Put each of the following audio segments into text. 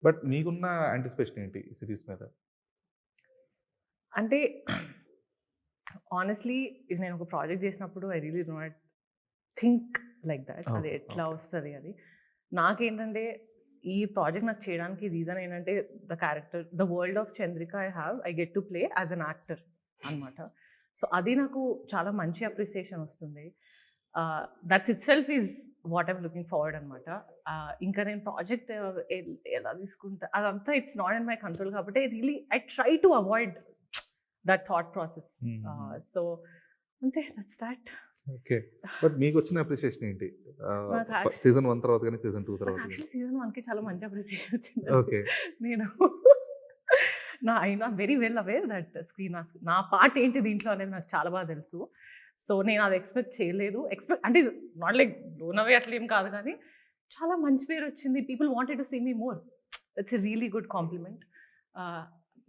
But మీకున్న anticipation ఏంటి ఈ సిరీస్ మీద? అంటే హానెస్ట్‌లీ నేను ఒక ప్రాజెక్ట్ చేసినప్పుడు I really do not think like that. అది ఓకే. ఎట్లా ఓకే. వస్తది అది. నాకేంటంటే ఈ ప్రాజెక్ట్ నాకు చేయడానికి రీజన్ ఏంటంటే the world of Chandrika I get to play as an actor అనమాట. సో అది నాకు చాలా మంచి అప్రిసియేషన్ వస్తుంది. That's itself is what I'm looking forward అనమాట. ఇంకా నేను ప్రాజెక్ట్ ఎలా తీసుకుంటా అదంతా it's not in my control కాబట్టి I try to avoid that thought process. So అంతే, దట్స్ దట్. ఓకే. బట్ మీకొచ్చిన అప్రిసియేషన్ ఏంటి? నాకు యాక్చు సీజన్ 1 తర్వాత గాని, సీజన్ 2 నాకు తర్వాత గాని? యాక్చువల్లీ సీజన్ 1కి చాలా మంచి అప్రిసియేషన్ వచ్చింది. ఓకే. నేను I not very well aware that నా పార్ట్ ఏంటి దీంట్లో అనేది నాకు చాలా బాగా తెలుసు. సో నేను అది ఎక్స్‌పెక్ట్ చేయలేదు. అంటే నాట్ లైక్ బ్లోన్ అవే అట్లా ఏం కాదు కానీ చాలా మంచి పేరు వచ్చింది. People wanted to see me more. That's a really good compliment.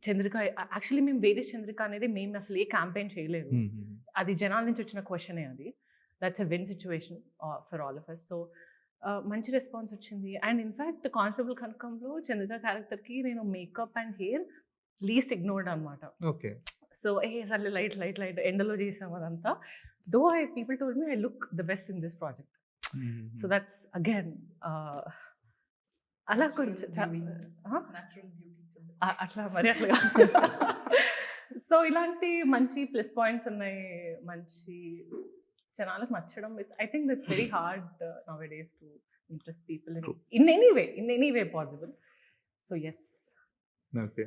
Chandrika actually మేము వేరే చంద్రిక అనేది మేము అసలు ఏ క్యాంపెయిన్ చేయలేదు. అది జనాల నుంచి వచ్చిన క్వెషనే అది. That's a win situation for all of us. So మంచి రెస్పాన్స్ వచ్చింది. అండ్ ఇన్‌ఫాక్ట్ కానిస్టేబుల్ కనకంలో చంద్రిక క్యారెక్టర్‌కి నేను makeup and hair least ignored అనమాట. ఓకే. సో సర్లే లైట్ ఎండలో చేసాం అదంతా. Though people told me I look the best in this project. So that's again అలా కొంచెం అట్లా మరి అట్లా కాదు. సో ఇలాంటి మంచి ప్లస్ పాయింట్స్ ఉన్నాయి. మంచి జనాలకు నచ్చడం. I think that's very hard nowadays to interest people in any way possible. So yes. Okay.